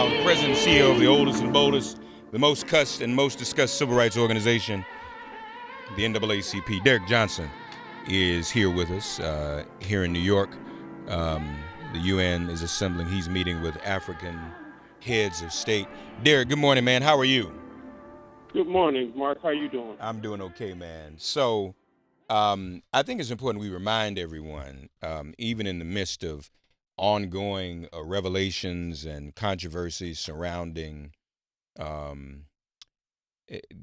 now President and CEO of the oldest and boldest, the most cussed and most discussed civil rights organization, the NAACP. Derrick Johnson is here with us here in New York. The UN is assembling. He's meeting with African heads of state. Derrick, good morning, man. How are you? Good morning, Mark. How you doing? I'm doing okay, man. So I think it's important we remind everyone, even in the midst of ongoing revelations and controversies surrounding the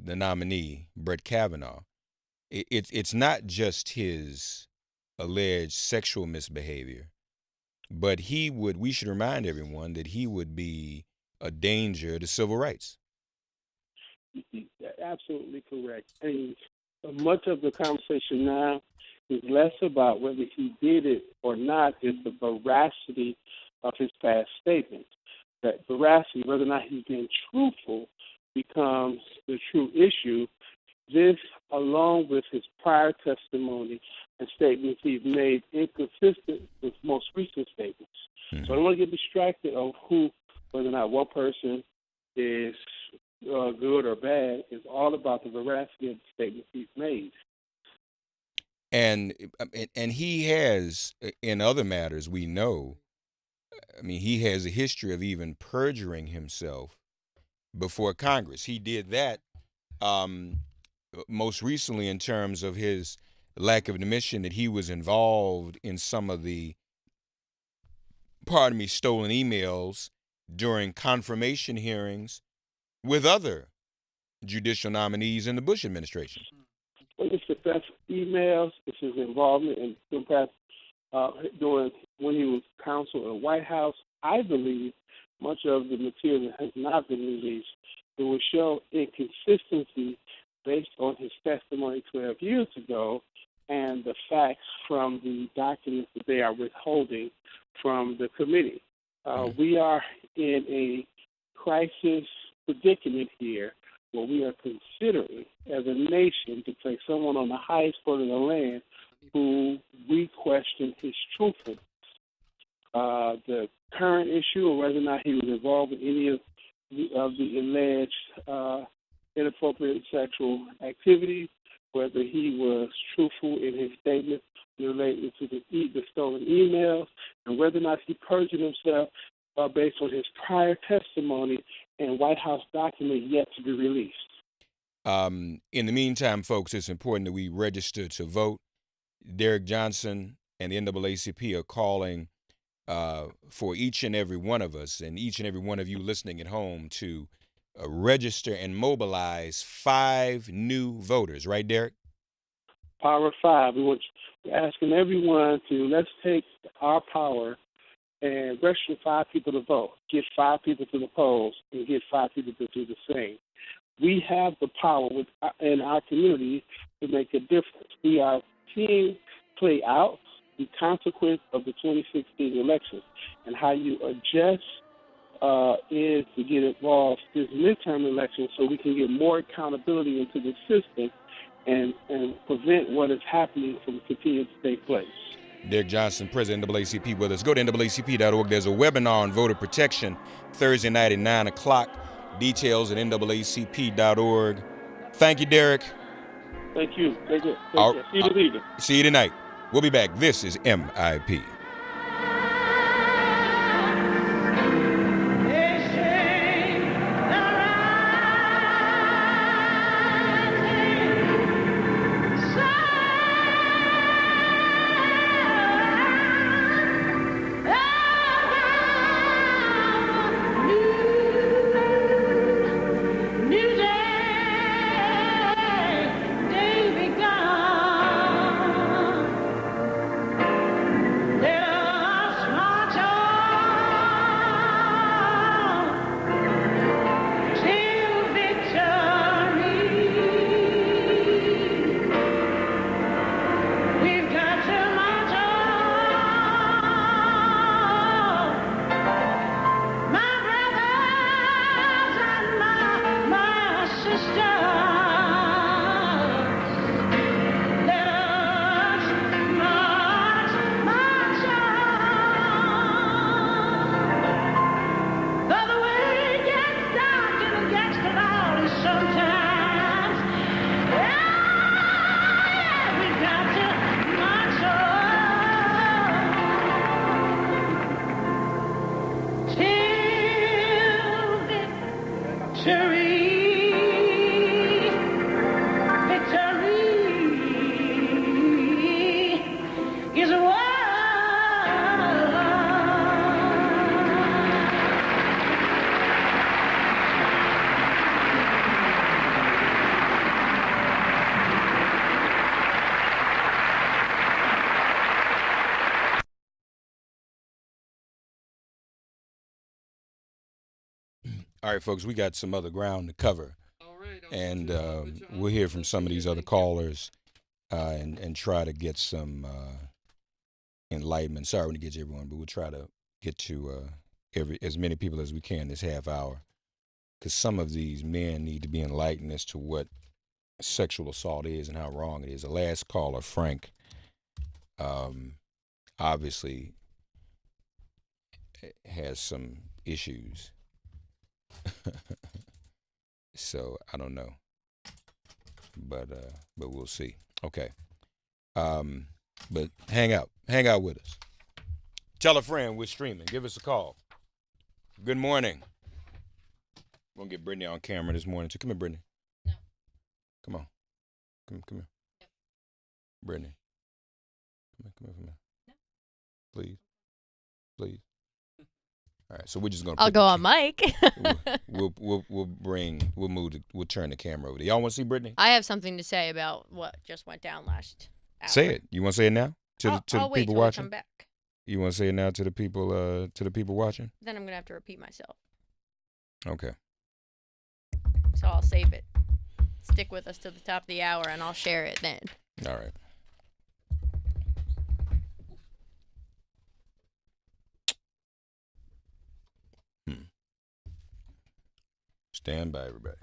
nominee, Brett Kavanaugh, it's not just his alleged sexual misbehavior, but we should remind everyone that he would be a danger to civil rights. Absolutely correct. And much of the conversation now is less about whether he did it or not, it's the veracity of his past statements. That veracity, whether or not he's being truthful, becomes the true issue. This, along with his prior testimony and statements he's made, inconsistent with most recent statements. Mm-hmm. So I don't want to get distracted on whether or not one person is good or bad. It's all about the veracity of the statements he's made. And he has, in other matters, we know, he has a history of even perjuring himself before Congress. He did that most recently in terms of his lack of admission that he was involved in some of the, stolen emails during confirmation hearings with other judicial nominees in the Bush administration. Well, it's the best emails. It's his involvement in the past during when he was counsel in the White House. I believe much of the material has not been released. It will show inconsistency based on his testimony 12 years ago and the facts from the documents that they are withholding from the committee. We are in a crisis predicament here where we are considering as a nation to place someone on the highest court of the land who we question his truthfulness. The current issue, or whether or not he was involved in any of the alleged inappropriate sexual activities, whether he was truthful in his statements related to the stolen emails, and whether or not he perjured himself based on his prior testimony and White House document yet to be released. In the meantime, folks, it's important that we register to vote. Derrick Johnson and the NAACP are calling for each and every one of us and each and every one of you listening at home to register and mobilize 5 new voters. Right, Derrick? Power of 5. We're asking everyone to let's take our power and register 5 people to vote, get 5 people to the polls, and get 5 people to do the same. We have the power in our community to make a difference. We are seeing play out the consequence of the 2016 elections, and how you adjust is to get involved this midterm election so we can get more accountability into the system and prevent what is happening from continuing to take place. Derrick Johnson, President of NAACP, with us. Go to NAACP.org. There's a webinar on voter protection Thursday night at 9 o'clock. Details at NAACP.org. Thank you, Derrick. Thank you. Take care. See you this evening. See you tonight. We'll be back. This is MIP. There All right, folks, we got some other ground to cover, and we'll hear from some of these other callers and try to get some enlightenment. Sorry to get to everyone, but we'll try to get to as many people as we can this half hour, because some of these men need to be enlightened as to what sexual assault is and how wrong it is. The last caller, Frank, obviously has some issues. So I don't know, but we'll see. Okay, but hang out with us. Tell a friend we're streaming. Give us a call. Good morning. We're gonna get Brittany on camera this morning too. Come here, Brittany. No. Come on. Come here. No. Brittany. Come here. No. Please. All right, so we're just gonna. I'll go on mic. We'll turn the camera over. Y'all want to see Brittany? I have something to say about what just went down last hour. Say it. You want to say it now to the I'll wait people till I watching? come back. You want to say it now to the people watching? Then I'm gonna have to repeat myself. Okay. So I'll save it. Stick with us to the top of the hour, and I'll share it then. All right. Stand by, everybody.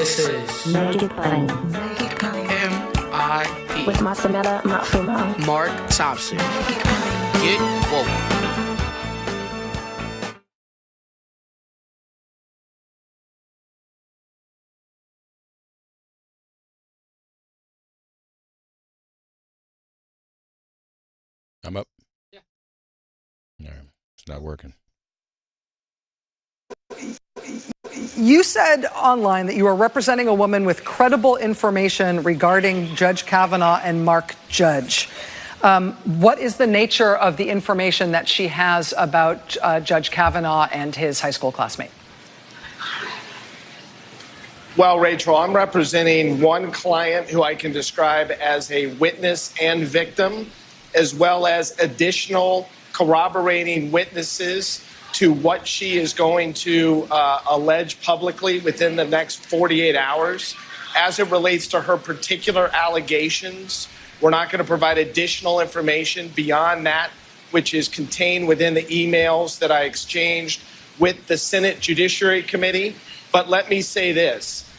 This is Naked Plane MIP with Masamela Matfumo. Mark Thompson. Get woke. I'm up. Yeah. No, it's not working. You said online that you are representing a woman with credible information regarding Judge Kavanaugh and Mark Judge. What is the nature of the information that she has about Judge Kavanaugh and his high school classmate? Well, Rachel, I'm representing one client who I can describe as a witness and victim, as well as additional corroborating witnesses to what she is going to allege publicly within the next 48 hours. As it relates to her particular allegations, we're not going to provide additional information beyond that, which is contained within the emails that I exchanged with the Senate Judiciary Committee. But let me say this.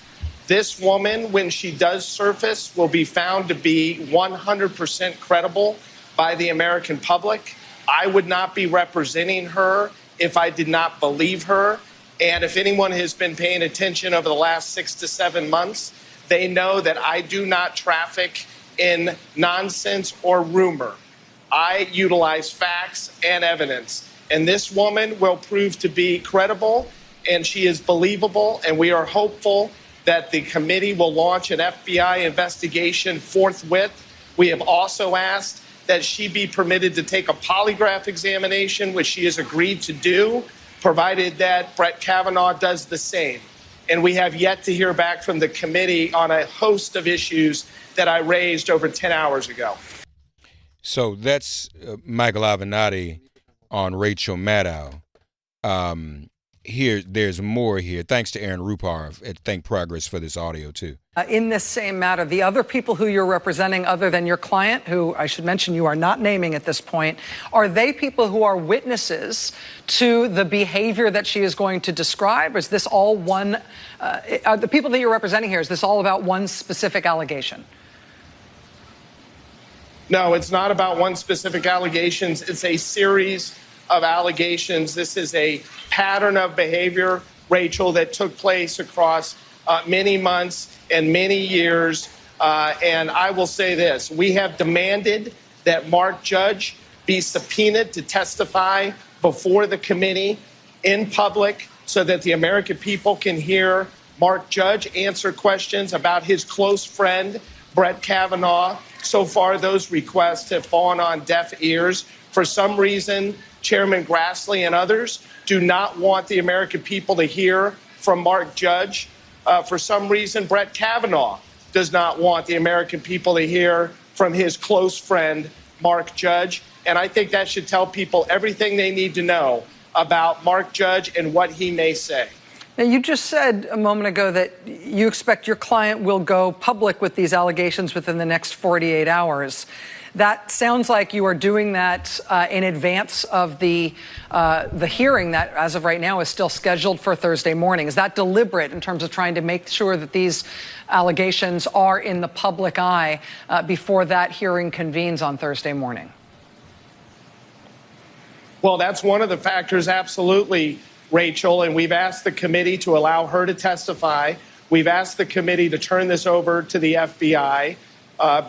This woman, when she does surface, will be found to be 100% credible by the American public. I would not be representing her if I did not believe her. And if anyone has been paying attention over the last 6 to 7 months, they know that I do not traffic in nonsense or rumor. I utilize facts and evidence. And this woman will prove to be credible, and she is believable, and we are hopeful that the committee will launch an FBI investigation forthwith. We have also asked that she be permitted to take a polygraph examination, which she has agreed to do, provided that Brett Kavanaugh does the same. And we have yet to hear back from the committee on a host of issues that I raised over 10 hours ago. So that's Michael Avenatti on Rachel Maddow. Here, there's more here. Thanks to Aaron Rupar at Think Progress for this audio, too. In this same matter, the other people who you're representing, other than your client, who I should mention you are not naming at this point, are they people who are witnesses to the behavior that she is going to describe? Or is this all one, the people that you're representing here, is this all about one specific allegation? No, it's not about one specific allegation. It's a series of allegations. This is a pattern of behavior, Rachel, that took place across many months and many years. And I will say this. We have demanded that Mark Judge be subpoenaed to testify before the committee in public so that the American people can hear Mark Judge answer questions about his close friend, Brett Kavanaugh. So far, those requests have fallen on deaf ears. For some reason, Chairman Grassley and others do not want the American people to hear from Mark Judge. For some reason, Brett Kavanaugh does not want the American people to hear from his close friend, Mark Judge. And I think that should tell people everything they need to know about Mark Judge and what he may say. Now, you just said a moment ago that you expect your client will go public with these allegations within the next 48 hours. That sounds like you are doing that in advance of the hearing that, as of right now, is still scheduled for Thursday morning. Is that deliberate in terms of trying to make sure that these allegations are in the public eye before that hearing convenes on Thursday morning? Well, that's one of the factors, absolutely, Rachel. And we've asked the committee to allow her to testify. We've asked the committee to turn this over to the FBI.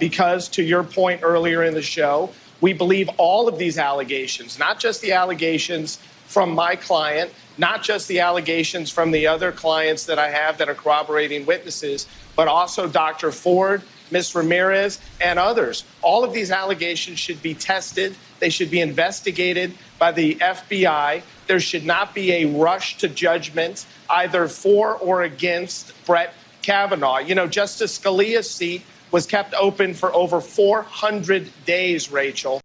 Because, to your point earlier in the show, we believe all of these allegations, not just the allegations from my client, not just the allegations from the other clients that I have that are corroborating witnesses, but also Dr. Ford, Ms. Ramirez, and others. All of these allegations should be tested. They should be investigated by the FBI. There should not be a rush to judgment, either for or against Brett Kavanaugh. You know, Justice Scalia's seat was kept open for over 400 days, Rachel.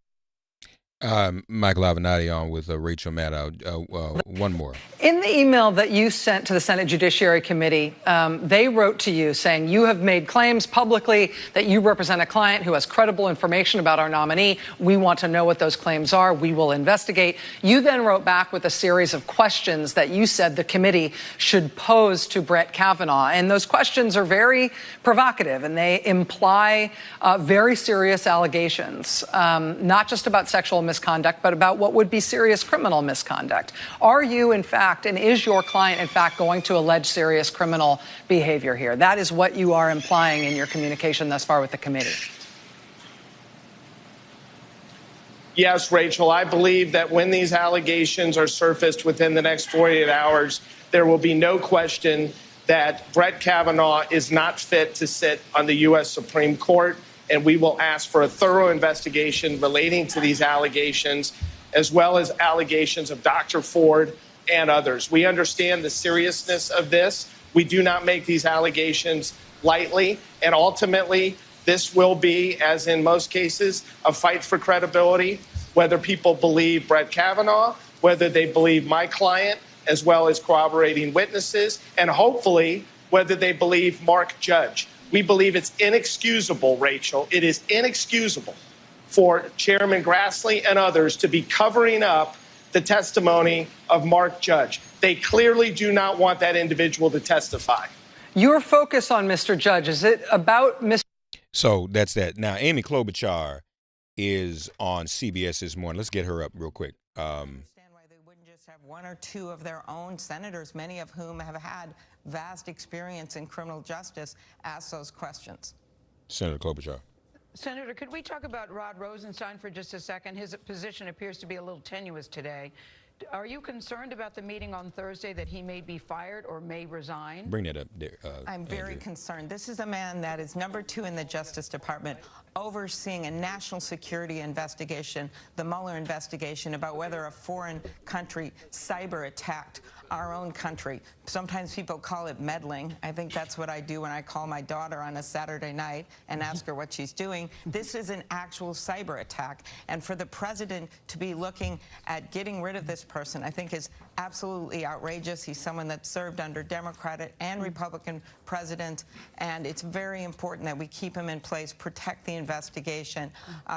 Michael Avenatti on with Rachel Maddow. One more. In the email that you sent to the Senate Judiciary Committee, they wrote to you saying you have made claims publicly that you represent a client who has credible information about our nominee. We want to know what those claims are. We will investigate. You then wrote back with a series of questions that you said the committee should pose to Brett Kavanaugh. And those questions are very provocative, and they imply very serious allegations, not just about sexual misconduct, but about what would be serious criminal misconduct. Are you, in fact, and is your client, in fact, going to allege serious criminal behavior here? That is what you are implying in your communication thus far with the committee. Yes, Rachel, I believe that when these allegations are surfaced within the next 48 hours, there will be no question that Brett Kavanaugh is not fit to sit on the U.S. Supreme Court, and we will ask for a thorough investigation relating to these allegations, as well as allegations of Dr. Ford and others. We understand the seriousness of this. We do not make these allegations lightly, and ultimately, this will be, as in most cases, a fight for credibility, whether people believe Brett Kavanaugh, whether they believe my client, as well as corroborating witnesses, and hopefully whether they believe Mark Judge. We believe it's inexcusable, Rachel. It is inexcusable for Chairman Grassley and others to be covering up the testimony of Mark Judge. They clearly do not want that individual to testify. Your focus on Mr. Judge, is it about Mr. So that's that. Now, Amy Klobuchar is on CBS this morning. Let's get her up real quick. Understand why they wouldn't just have one or two of their own senators, many of whom have had vast experience in criminal justice, ask those questions. Senator Klobuchar. Senator, could we talk about Rod Rosenstein for just a second? His position appears to be a little tenuous today. Are you concerned about the meeting on Thursday that he may be fired or may resign? Bring that up there. I'm very concerned. This is a man that is #2 in the Justice Department, overseeing a national security investigation, the Mueller investigation, about whether a foreign country cyber attacked our own country. Sometimes people call it meddling. I think that's what I do when I call my daughter on a Saturday night and ask her what she's doing. This is an actual cyber attack. And for the president to be looking at getting rid of this person, I think is absolutely outrageous. He's someone that served under Democratic and Republican presidents, and it's very important that we keep him in place, protect the investigation.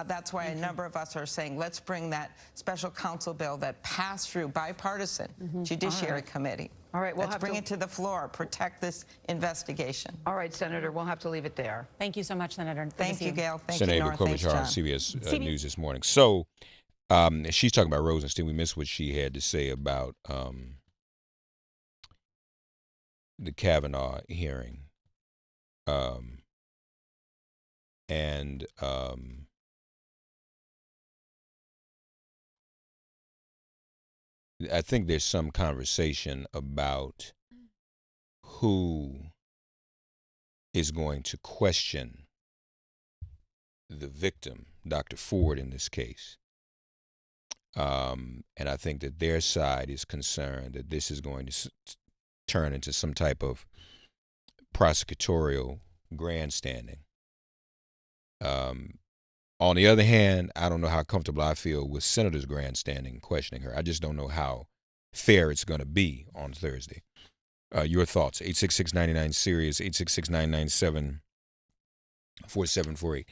That's why a number of us are saying, let's bring that special counsel bill that passed through bipartisan Judiciary Committee. All right, let's bring it to the floor, protect this investigation. All right, Senator, we'll have to leave it there. Thank you so much, Senator. Thank you, Gail. Thank Senator you, Nora. Thanks, Klobuchar John. on CBS News this morning. So she's talking about Rosenstein. We missed what she had to say about the Kavanaugh hearing. I think there's some conversation about who is going to question the victim, Dr. Ford, in this case. And I think that their side is concerned that this is going to turn into some type of prosecutorial grandstanding. On the other hand, I don't know how comfortable I feel with senators grandstanding and questioning her. I just don't know how fair it's going to be on Thursday. Your thoughts, 866-99-SIRIUS, 866-997-4748.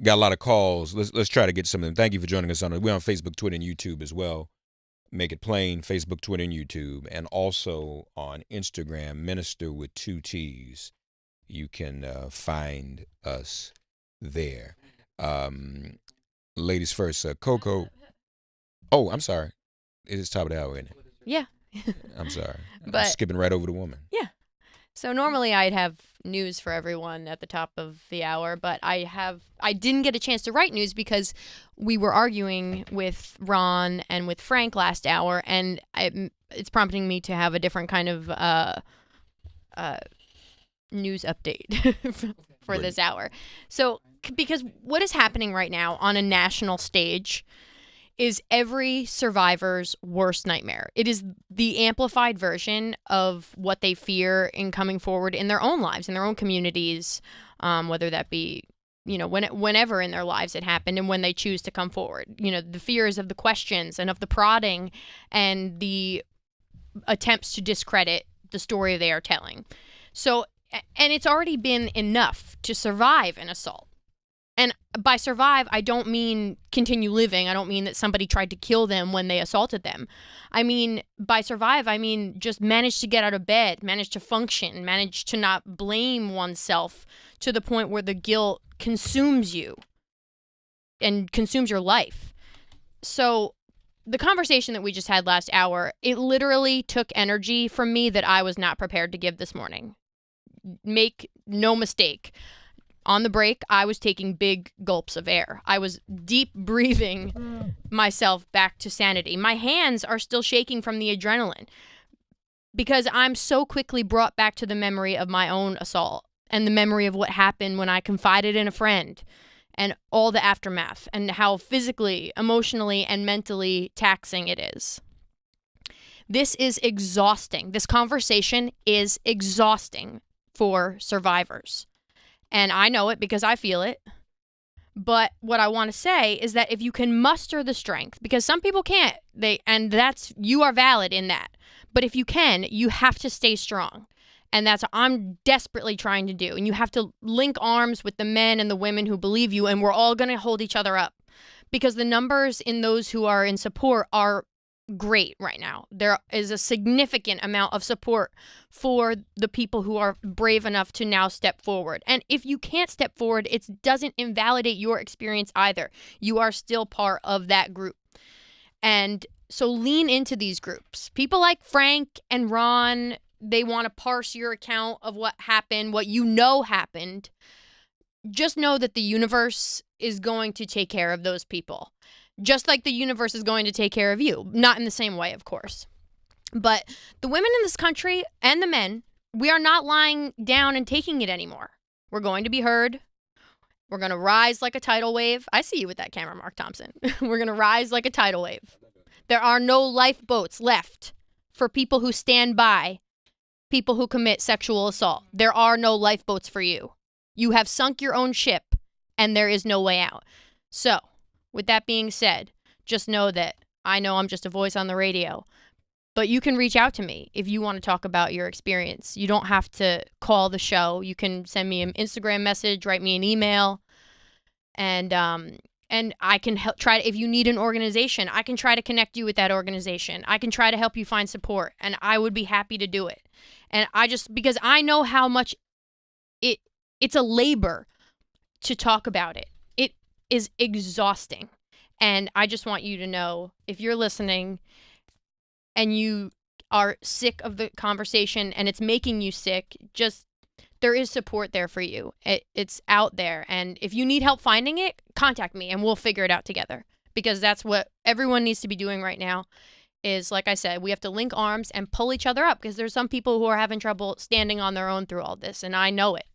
Got a lot of calls. Let's try to get some of them. Thank you for joining us. We're on Facebook, Twitter, and YouTube as well. Make it plain, Facebook, Twitter, and YouTube. And also on Instagram, Minister with 2 T's. You can find us there. Ladies first, Coco. Oh, I'm sorry. It is top of the hour, isn't it? Yeah. I'm sorry. But I'm skipping right over the woman. Yeah. So normally I'd have news for everyone at the top of the hour, but I didn't get a chance to write news because we were arguing with Ron and with Frank last hour, and it's prompting me to have a different kind of news update for this hour. So because what is happening right now on a national stage is every survivor's worst nightmare. It is the amplified version of what they fear in coming forward in their own lives, in their own communities, whether that be whenever in their lives it happened and when they choose to come forward. The fears of the questions and of the prodding and the attempts to discredit the story they are telling. So, and it's already been enough to survive an assault. And by survive, I don't mean continue living. I don't mean that somebody tried to kill them when they assaulted them. I mean, by survive, I mean just manage to get out of bed, manage to function, manage to not blame oneself to the point where the guilt consumes you and consumes your life. So the conversation that we just had last hour, it literally took energy from me that I was not prepared to give this morning. Make no mistake. On the break, I was taking big gulps of air. I was deep breathing myself back to sanity. My hands are still shaking from the adrenaline because I'm so quickly brought back to the memory of my own assault and the memory of what happened when I confided in a friend and all the aftermath and how physically, emotionally, and mentally taxing it is. This is exhausting. This conversation is exhausting for survivors. And I know it because I feel it. But what I want to say is that if you can muster the strength, because some people can't, you are valid in that. But if you can, you have to stay strong. And that's what I'm desperately trying to do. And you have to link arms with the men and the women who believe you, and we're all going to hold each other up. Because the numbers in those who are in support are great right now. There is a significant amount of support for the people who are brave enough to now step forward. And if you can't step forward, it doesn't invalidate your experience either. You are still part of that group. And so lean into these groups. People like Frank and Ron, they want to parse your account of what happened, what you know happened. Just know that the universe is going to take care of those people. Just like the universe is going to take care of you. Not in the same way, of course. But the women in this country and the men, we are not lying down and taking it anymore. We're going to be heard. We're going to rise like a tidal wave. I see you with that camera, Mark Thompson. We're going to rise like a tidal wave. There are no lifeboats left for people who stand by people who commit sexual assault. There are no lifeboats for you. You have sunk your own ship, and there is no way out. So, with that being said, just know that I know I'm just a voice on the radio, but you can reach out to me if you want to talk about your experience. You don't have to call the show. You can send me an Instagram message, write me an email, and I can help if you need an organization, I can try to connect you with that organization. I can try to help you find support, and I would be happy to do it. And because I know how much it's a labor to talk about it. Is exhausting. And I just want you to know, if you're listening and you are sick of the conversation and it's making you sick, there is support there for you. It's out there. And if you need help finding it, contact me and we'll figure it out together. Because that's what everyone needs to be doing right now is, like I said, we have to link arms and pull each other up, because there's some people who are having trouble standing on their own through all this. And I know it.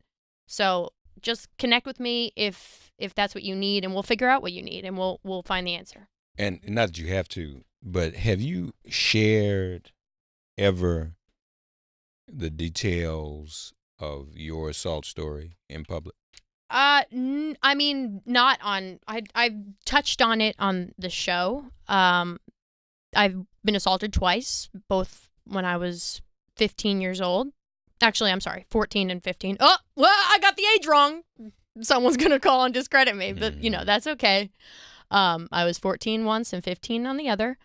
So just connect with me if that's what you need, and we'll figure out what you need, and we'll find the answer. And not that you have to, but have you shared ever the details of your assault story in public? I mean, not on. I've touched on it on the show. I've been assaulted twice, both when I was 15 years old. Actually, I'm sorry, 14 and 15. Oh, well, I got the age wrong. Someone's going to call and discredit me, but, that's okay. I was 14 once and 15 on the other.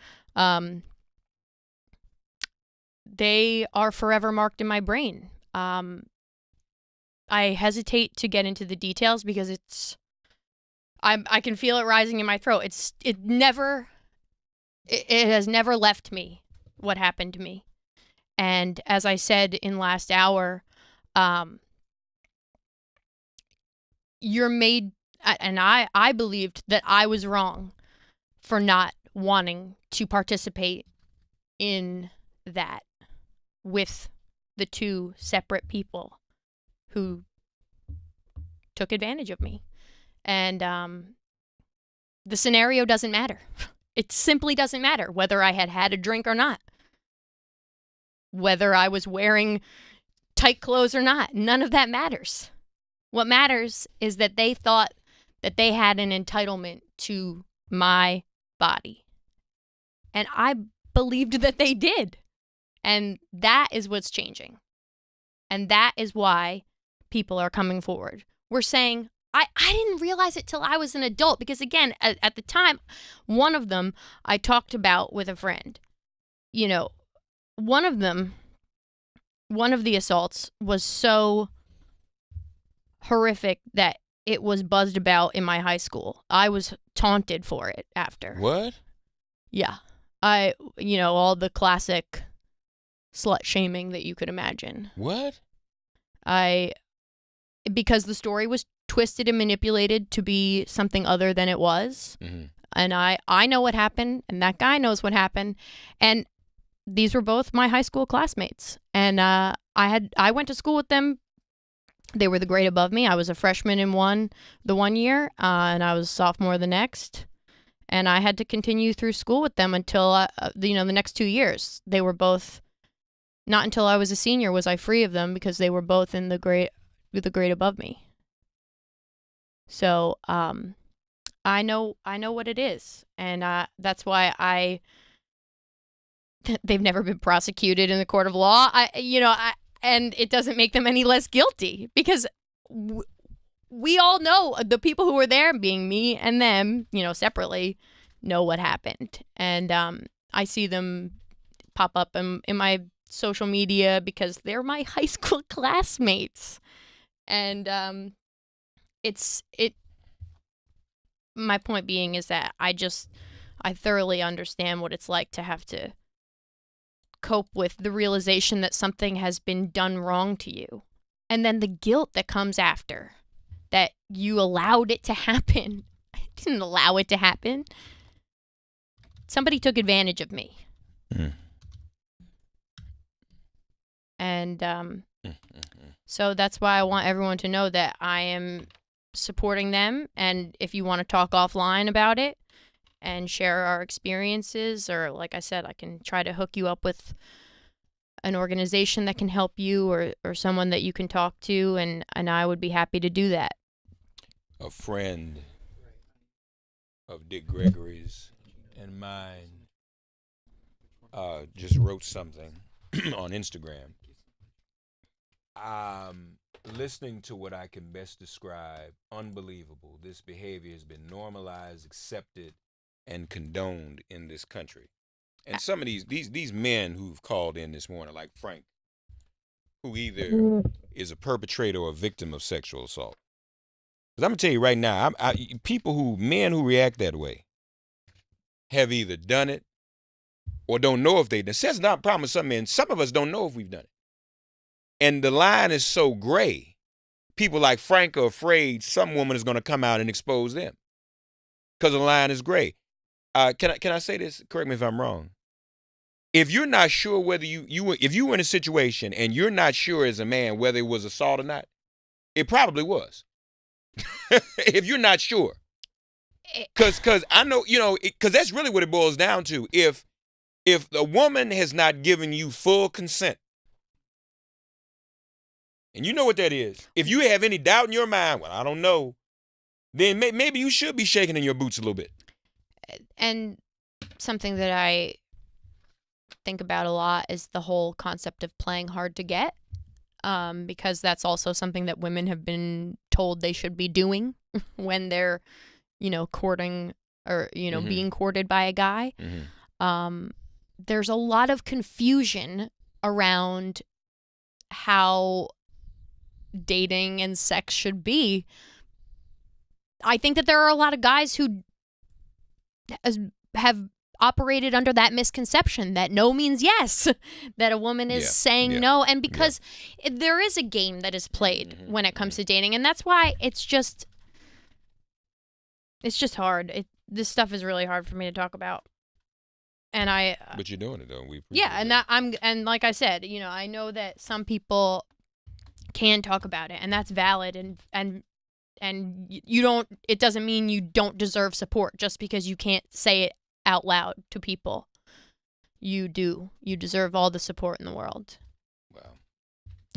They are forever marked in my brain. I hesitate to get into the details because I can feel it rising in my throat. It has never left me, what happened to me. And as I said in last hour, you're made, and I believed that I was wrong for not wanting to participate in that with the two separate people who took advantage of me. And the scenario doesn't matter. It simply doesn't matter whether I had a drink or not. Whether I was wearing tight clothes or not, none of that matters. What matters is that they thought that they had an entitlement to my body. And I believed that they did. And that is what's changing. And that is why people are coming forward. We're saying, I didn't realize it till I was an adult because, again, at the time, one of them I talked about with a friend. You know, one of the assaults was so horrific that it was buzzed about in my high school. I was taunted for it after. What? Yeah. All the classic slut shaming that you could imagine. What? Because the story was twisted and manipulated to be something other than it was. Mm-hmm. And I know what happened, and that guy knows what happened. And these were both my high school classmates. And I went to school with them. They were the grade above me. I was a freshman in the one year, and I was a sophomore the next. And I had to continue through school with them until the next 2 years. They were both, not until I was a senior was I free of them because they were both in the grade above me. So I know what it is, and that's why they've never been prosecuted in the court of law. And it doesn't make them any less guilty because we all know the people who were there, being me and them, separately, know what happened, and I see them pop up in my social media because they're my high school classmates. And my point being is that I thoroughly understand what it's like to have to cope with the realization that something has been done wrong to you. And then the guilt that comes after, that you allowed it to happen. I didn't allow it to happen. Somebody took advantage of me. Mm. And so that's why I want everyone to know that I am supporting them. And if you want to talk offline about it and share our experiences, or like I said, I can try to hook you up with an organization that can help you or someone that you can talk to, and I would be happy to do that. A friend of Dick Gregory's and mine just wrote something on Instagram. Listening to what I can best describe, unbelievable. This behavior has been normalized, accepted, and condoned in this country. And some of these men who've called in this morning, like Frank, who either is a perpetrator or a victim of sexual assault. Because I'm going to tell you right now, men who react that way have either done it or don't know if they done it. That's not a problem with some men. Some of us don't know if we've done it. And the line is so gray. People like Frank are afraid some woman is going to come out and expose them because the line is gray. Can I say this? Correct me if I'm wrong. If you're not sure whether if you were in a situation and you're not sure as a man whether it was assault or not, it probably was. If you're not sure, because I know, because that's really what it boils down to. If the woman has not given you full consent, and you know what that is, if you have any doubt in your mind, well, I don't know, then maybe you should be shaking in your boots a little bit. And something that I think about a lot is the whole concept of playing hard to get, because that's also something that women have been told they should be doing when they're, courting or, Mm-hmm. being courted by a guy. Mm-hmm. There's a lot of confusion around how dating and sex should be. I think that there are a lot of guys who have operated under that misconception that no means yes, that a woman is saying no. And because there is a game that is played when it comes to dating, and that's why it's just hard. This stuff is really hard for me to talk about. And but you're doing it though. And like I said, I know that some people can talk about it, and that's valid, and you don't, it doesn't mean you don't deserve support just because you can't say it out loud to people. You do. You deserve all the support in the world. Wow.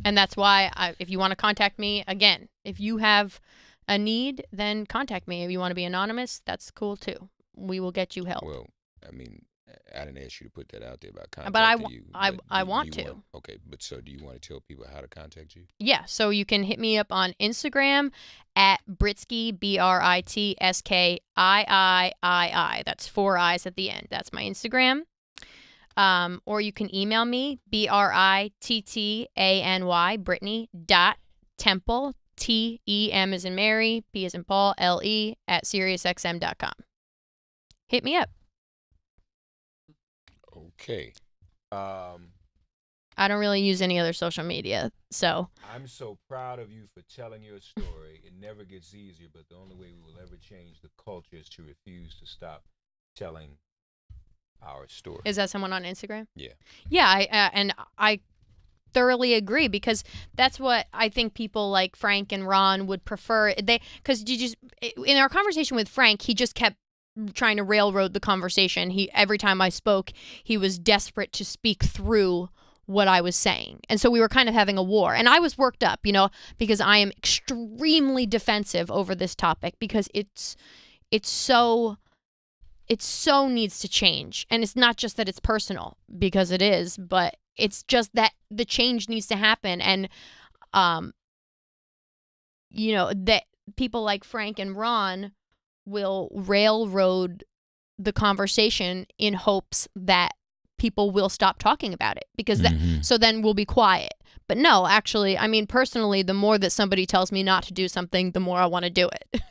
And that's why if you want to contact me, again, if you have a need, then contact me. If you want to be anonymous, that's cool too. We will get you help. Well, I mean, I didn't ask you to put that out there about But contacting you. I want to. Okay, but so do you want to tell people how to contact you? Yeah, so you can hit me up on Instagram at Britsky, BRITSKIIII. That's 4 I's at the end. That's my Instagram. Or you can email me, BRITTANY, Brittany.temple, TEM as in Mary, P as in Paul, LE, at SiriusXM.com. Hit me up. Okay. I don't really use any other social media, so. I'm so proud of you for telling your story. It never gets easier, but the only way we will ever change the culture is to refuse to stop telling our story. Is that someone on Instagram? Yeah. Yeah, and I thoroughly agree, because that's what I think people like Frank and Ron would prefer. Because in our conversation with Frank, he just kept trying to railroad the conversation. Every time I spoke, he was desperate to speak through what I was saying. And so we were kind of having a war. And I was worked up, because I am extremely defensive over this topic, because it so needs to change. And it's not just that it's personal, because it is, but it's just that the change needs to happen. And, that people like Frank and Ron will railroad the conversation in hopes that people will stop talking about it, because so then we'll be quiet. But no, actually, I mean, personally, the more that somebody tells me not to do something, the more I want to do it.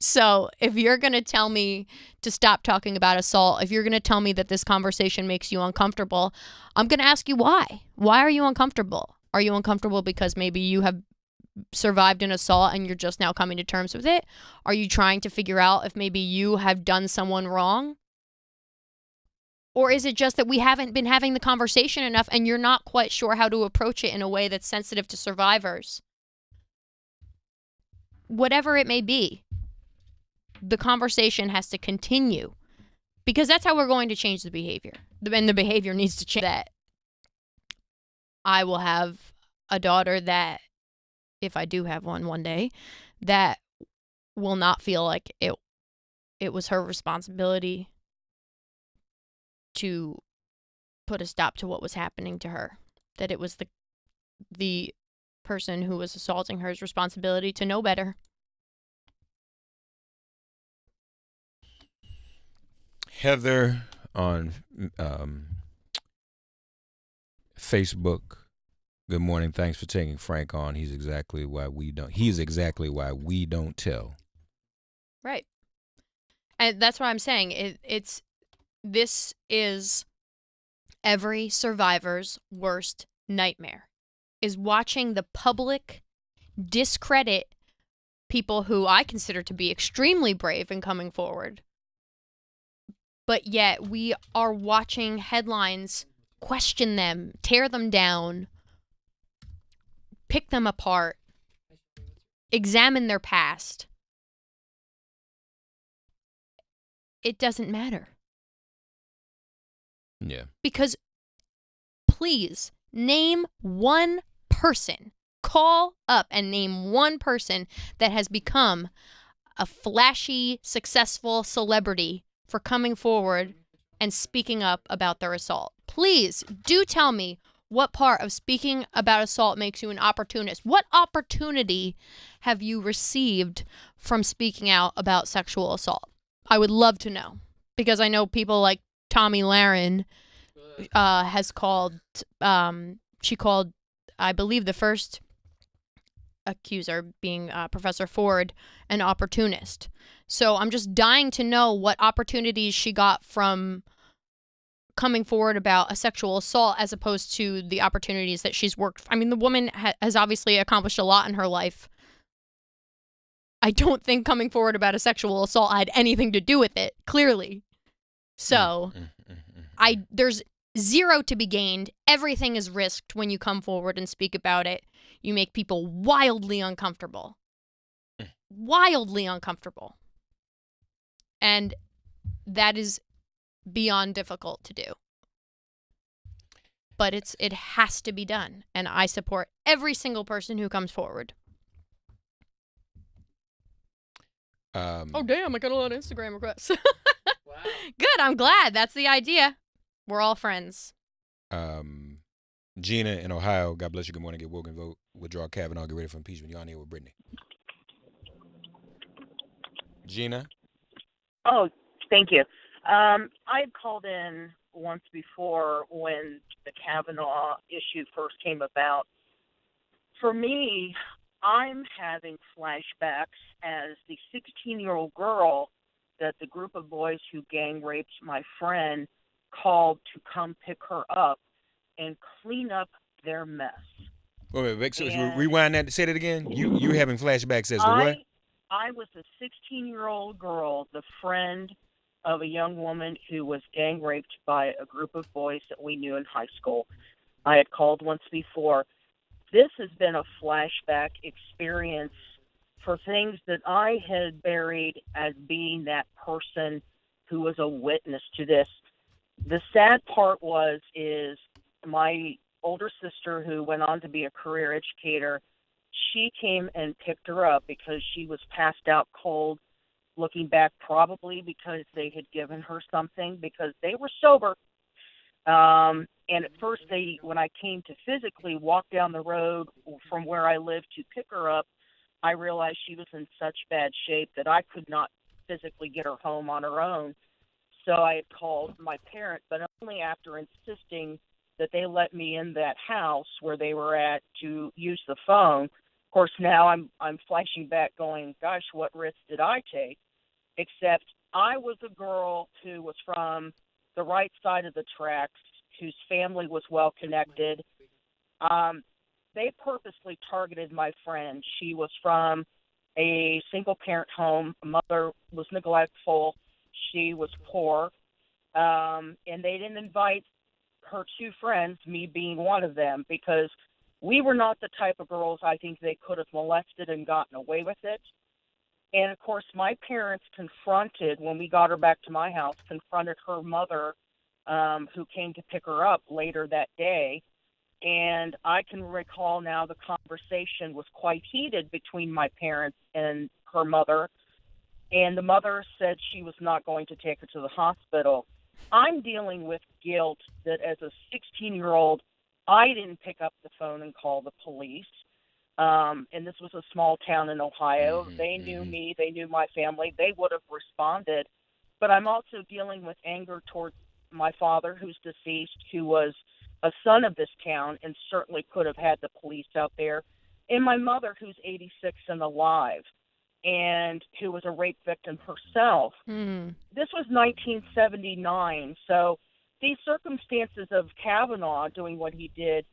So if you're going to tell me to stop talking about assault, if you're going to tell me that this conversation makes you uncomfortable, I'm going to ask you why. Why are you uncomfortable? Are you uncomfortable because maybe you have survived an assault and you're just now coming to terms with it? Are you trying to figure out if maybe you have done someone wrong? Or is it just that we haven't been having the conversation enough and you're not quite sure how to approach it in a way that's sensitive to survivors? Whatever it may be, the conversation has to continue, because that's how we're going to change the behavior. And the behavior needs to change. That I will have a daughter that, if I do have one day, that will not feel like it was her responsibility to put a stop to what was happening to her, that it was the person who was assaulting her's responsibility to know better. Heather on Facebook. Good morning. Thanks for taking Frank on. He's exactly why we don't tell. Right. And that's what I'm saying. This is every survivor's worst nightmare, is watching the public discredit people who I consider to be extremely brave in coming forward. But yet we are watching headlines question them, tear them down, pick them apart, examine their past. It doesn't matter. Yeah. Because please name one person, call up and name one person that has become a flashy, successful celebrity for coming forward and speaking up about their assault. Please do tell me what part of speaking about assault makes you an opportunist. What opportunity have you received from speaking out about sexual assault? I would love to know, because I know people like Tommy Lahren has called, she called, I believe, the first accuser, being Professor Ford, an opportunist. So I'm just dying to know what opportunities she got from coming forward about a sexual assault, as opposed to the opportunities that she's worked. I mean, the woman has obviously accomplished a lot in her life. I don't think coming forward about a sexual assault had anything to do with it, clearly. So there's zero to be gained. Everything is risked when you come forward and speak about it. You make people wildly uncomfortable. Wildly uncomfortable. And that is beyond difficult to do. But it has to be done. And I support every single person who comes forward. Oh, damn, I got a lot of Instagram requests. Wow. Good, I'm glad. That's the idea. We're all friends. Gina in Ohio, God bless you, good morning, get woke and vote. Withdraw Kavanaugh, get ready for impeachment. You're on here with Brittany. Gina? Oh, thank you. I had called in once before when the Kavanaugh issue first came about. For me, I'm having flashbacks as the 16-year-old girl that the group of boys who gang raped my friend called to come pick her up and clean up their mess. Wait, so rewind that, say that again. You having flashbacks as to what? I was a 16-year-old girl, the friend of a young woman who was gang raped by a group of boys that we knew in high school. I had called once before. This has been a flashback experience for things that I had buried as being that person who was a witness to this. The sad part is my older sister, who went on to be a career educator, she came and picked her up because she was passed out cold, looking back probably because they had given her something because they were sober. And at first, when I came to physically walk down the road from where I lived to pick her up, I realized she was in such bad shape that I could not physically get her home on her own. So I had called my parents, but only after insisting that they let me in that house where they were at to use the phone. Of course, now I'm flashing back going, gosh, what risk did I take? Except I was a girl who was from the right side of the tracks, whose family was well connected. They purposely targeted my friend. She was from a single-parent home. Mother was neglectful. She was poor. And they didn't invite her two friends, me being one of them, because we were not the type of girls I think they could have molested and gotten away with it. And, of course, my parents confronted, when we got her back to my house, confronted her mother, who came to pick her up later that day. And I can recall now the conversation was quite heated between my parents and her mother. And the mother said she was not going to take her to the hospital. I'm dealing with guilt that as a 16-year-old, I didn't pick up the phone and call the police. And this was a small town in Ohio. They knew me. They knew my family. They would have responded. But I'm also dealing with anger towards my father, who's deceased, who was a son of this town and certainly could have had the police out there, and my mother, who's 86 and alive, and who was a rape victim herself. This was 1979, so these circumstances of Kavanaugh doing what he did,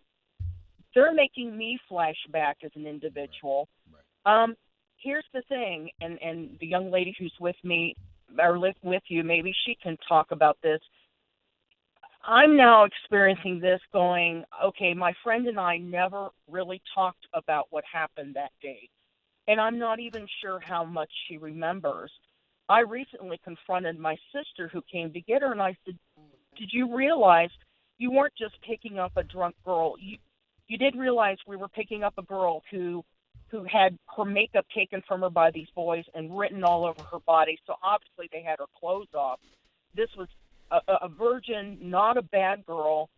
they're making me flash back as an individual. Here's the thing, and the young lady who's with me, or live with you, maybe she can talk about this. I'm now experiencing this going, okay, my friend and I never really talked about what happened that day. And I'm not even sure how much she remembers. I recently confronted my sister who came to get her, and I said, did you realize you weren't just picking up a drunk girl? You did realize we were picking up a girl who had her makeup taken from her by these boys and written all over her body. So obviously they had her clothes off. This was a virgin, not a bad girl,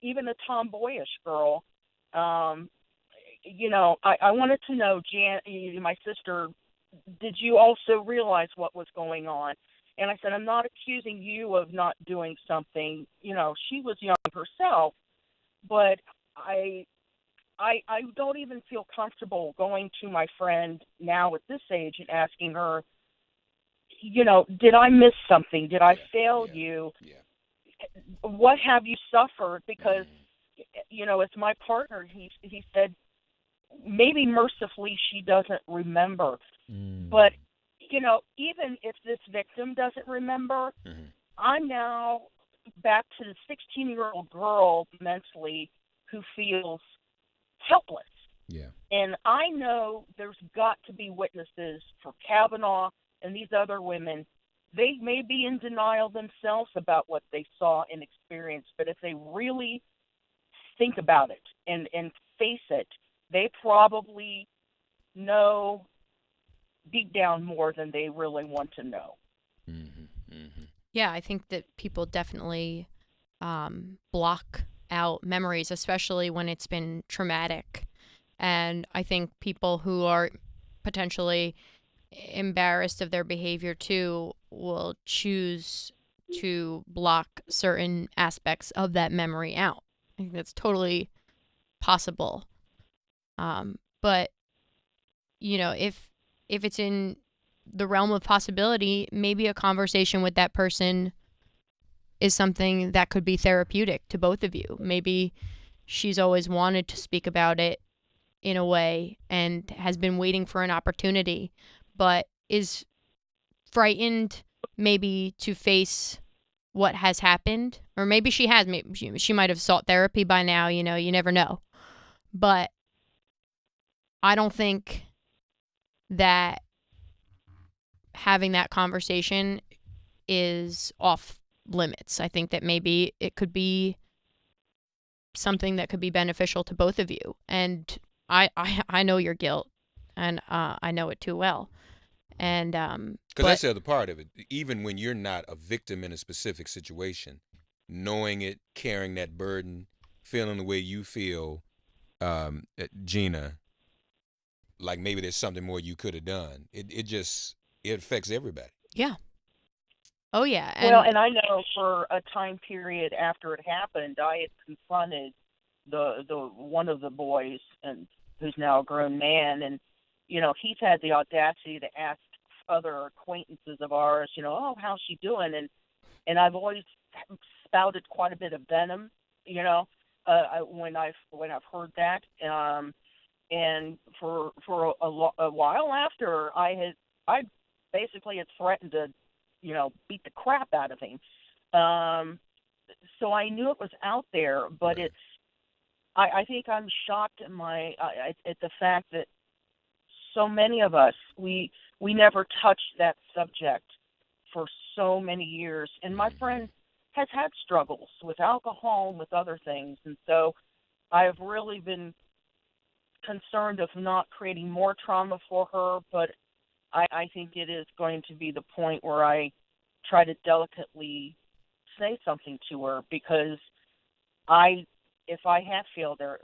even a tomboyish girl. I wanted to know, Jan, my sister, did you also realize what was going on? And I said, I'm not accusing you of not doing something. She was young herself, but I don't even feel comfortable going to my friend now at this age and asking her, did I miss something? Did I fail you? What have you suffered? Because, as my partner, he said, maybe mercifully she doesn't remember. But, even if this victim doesn't remember, I'm now back to the 16-year-old girl mentally who feels helpless. And I know there's got to be witnesses for Kavanaugh and these other women. They may be in denial themselves about what they saw and experienced, but if they really think about it and face it, they probably know deep down more than they really want to know. Yeah, I think that people definitely block out memories, especially when it's been traumatic. And I think people who are potentially embarrassed of their behavior too will choose to block certain aspects of that memory out. I think that's totally possible. But you know, if it's in the realm of possibility, maybe a conversation with that person is something that could be therapeutic to both of you. Maybe she's always wanted to speak about it in a way and has been waiting for an opportunity, but is frightened maybe to face what has happened. Or maybe she has. Maybe she might have sought therapy by now, you know, you never know. But I don't think that having that conversation is off limits. I think that maybe it could be something that could be beneficial to both of you. And I know your guilt, and I know it too well. And because that's the other part of it. Even when you're not a victim in a specific situation, knowing it, carrying that burden, feeling the way you feel, Gina, like maybe there's something more you could have done. It affects everybody. Yeah. Oh yeah. And I know for a time period after it happened, I had confronted the one of the boys, and who's now a grown man, and you know, he's had the audacity to ask other acquaintances of ours, you know, oh, how's she doing? And I've always spouted quite a bit of venom, you know, when I've heard that, and for a while after, I basically had threatened to, you know, beat the crap out of him. So I knew it was out there, but I think I'm shocked at the fact that so many of us, we never touched that subject for so many years. And my friend has had struggles with alcohol and with other things. And so I've really been concerned of not creating more trauma for her, but I think it is going to be the point where I try to delicately say something to her, because if I have failed her,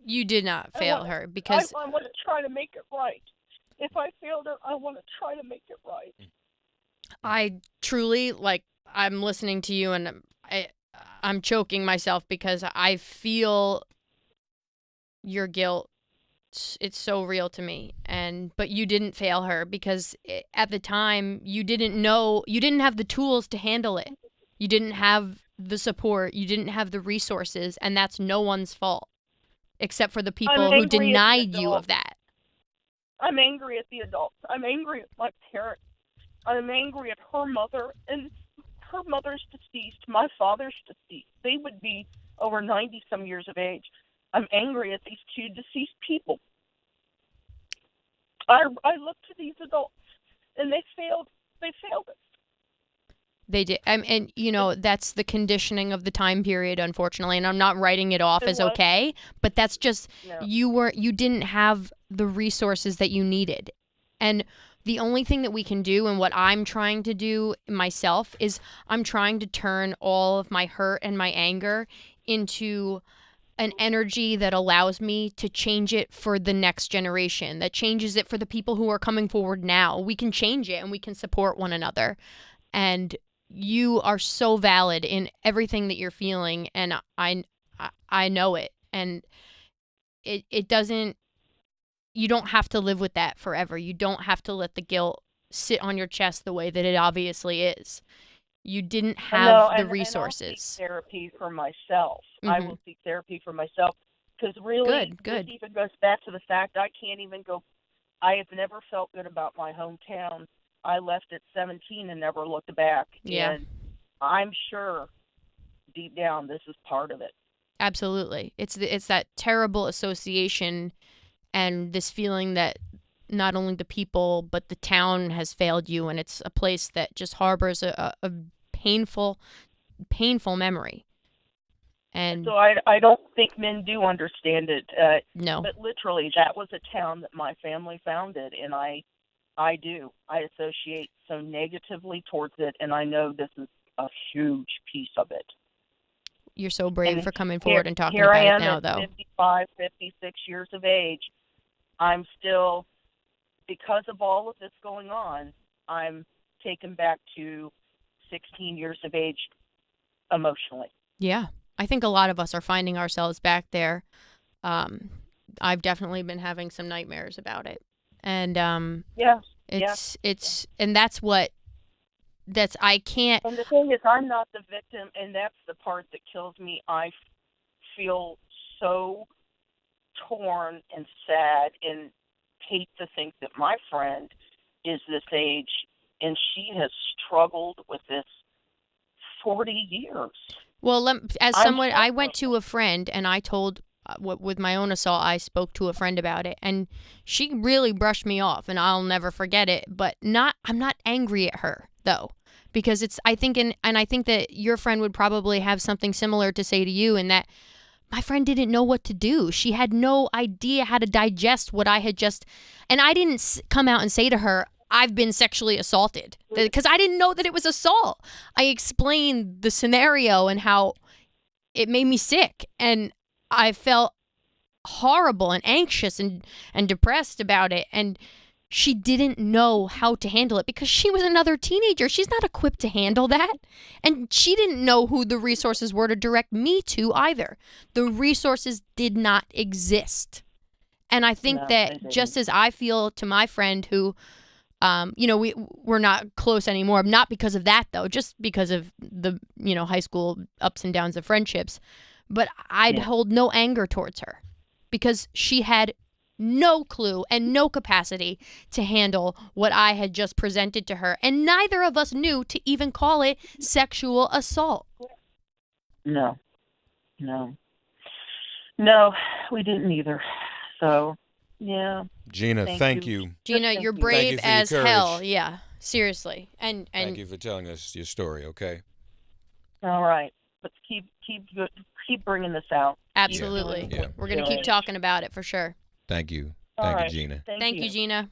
you did not fail her, because I want to try to make it right. If I failed her, I want to try to make it right. I truly, like, I'm listening to you and I'm choking myself because I feel your guilt. It's so real to me. But you didn't fail her, because at the time you didn't know, you didn't have the tools to handle it. You didn't have the support. You didn't have the resources, and that's no one's fault except for the people who denied you of that. I'm angry at the adults. I'm angry at my parents. I'm angry at her mother, and her mother's deceased. My father's deceased. They would be over 90-some years of age. I'm angry at these two deceased people. I look to these adults, and they failed. They failed us. They did. And, you know, that's the conditioning of the time period, unfortunately. And I'm not writing it off as okay, but that's just, you didn't have the resources that you needed. And the only thing that we can do, and what I'm trying to do myself, is I'm trying to turn all of my hurt and my anger into an energy that allows me to change it for the next generation, that changes it for the people who are coming forward now. We can change it, and we can support one another. And you are so valid in everything that you're feeling, and I know it. And it doesn't, you don't have to live with that forever. You don't have to let the guilt sit on your chest the way that it obviously is. You didn't have the resources. And I'll seek therapy for myself. I will seek therapy for myself, because really, good. It even goes back to the fact I can't even go. I have never felt good about my hometown. I left at 17 and never looked back. Yeah. And I'm sure deep down this is part of it. Absolutely. It's that terrible association and this feeling that not only the people but the town has failed you, and it's a place that just harbors a painful memory. And So I don't think men do understand it. no. But literally, that was a town that my family founded, and I do. I associate so negatively towards it, and I know this is a huge piece of it. You're so brave And for coming forward and talking here about I am it now, at though. 55, 56 years of age. I'm still, because of all of this going on, I'm taken back to 16 years of age emotionally. Yeah. I think a lot of us are finding ourselves back there. I've definitely been having some nightmares about it. And and I can't. And the thing is, I'm not the victim, and that's the part that kills me. I feel so torn and sad and hate to think that my friend is this age, and she has struggled with this 40 years. Well, I went to a friend and I told, with my own assault, I spoke to a friend about it, and she really brushed me off, and I'll never forget it. But I'm not angry at her though, because I think that your friend would probably have something similar to say to you, in that my friend didn't know what to do. She had no idea how to digest what I had just, and I didn't come out and say to her, I've been sexually assaulted, because I didn't know that it was assault. I explained the scenario and how it made me sick, and I felt horrible and anxious and depressed about it. And she didn't know how to handle it because she was another teenager. She's not equipped to handle that. And she didn't know who the resources were to direct me to either. The resources did not exist. And I think that just as I feel to my friend who, we're not close anymore, not because of that though, just because of the, high school ups and downs of friendships. But I'd hold no anger towards her because she had no clue and no capacity to handle what I had just presented to her. And neither of us knew to even call it sexual assault. No, we didn't either. So, yeah. Gina, thank you. Gina, you're brave as hell. Courage. Yeah, seriously. And thank you for telling us your story, okay? All right. Let's keep bringing this out. Absolutely. Yeah. We're going to keep talking about it for sure. Thank you. All Thank right. you, Gina. Thank you, Gina.